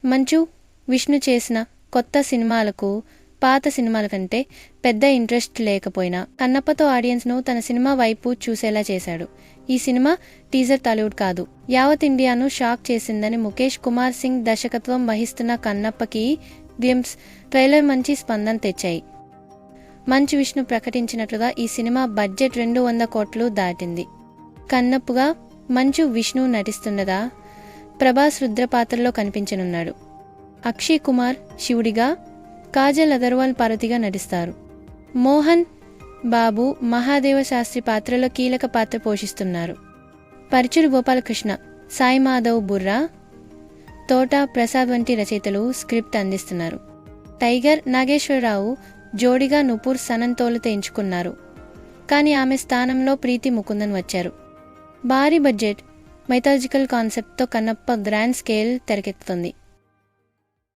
మంచు విష్ణు చేసిన కొత్త సినిమాలకు పాత సినిమాల కంటే పెద్ద ఇంట్రెస్ట్ లేకపోయినా కన్నప్పతో ఆడియన్స్ను తన సినిమా వైపు చూసేలా చేశాడు. ఈ సినిమా టీజర్ టాలీవుడ్ కాదు, యావత్ ఇండియాను షాక్ చేసిందని ముఖేష్ కుమార్ సింగ్ దర్శకత్వం వహిస్తున్న కన్నప్పకి గ్లింప్స్ ట్రైలర్ మంచి స్పందన తెచ్చాయి. మంచు విష్ణు ప్రకటించినట్లుగా ఈ సినిమా బడ్జెట్ 200 కోట్లు దాటింది. కన్నప్పగా మంచు విష్ణు నటిస్తుండగా ప్రభాస్ రుద్ర పాత్రలో కనిపించనున్నాడు. అక్షయ్ కుమార్ శివుడిగా, కాజల్ అగర్వాల్ పార్వతిగా నటిస్తారు. మోహన్ బాబు మహాదేవ శాస్త్రి పాత్రలో కీలక పాత్ర పోషిస్తున్నారు. పరుచూరి గోపాలకృష్ణ, సాయి మాధవ్ బుర్రా, తోట ప్రసాద్ వంటి రచయితలు స్క్రిప్ట్ అందిస్తున్నారు. టైగర్ నాగేశ్వరరావు జోడిగా నుపూర్ సనంతోలతో ఎంచుకున్నారు. కానీ ఆమె స్థానంలో ప్రీతి ముకుందన్ వచ్చారు. భారీ బడ్జెట్ మైథాలజికల్ కాన్సెప్ట్తో కన్నప్ప గ్రాండ్ స్కేల్ తెరకెక్కుతుంది.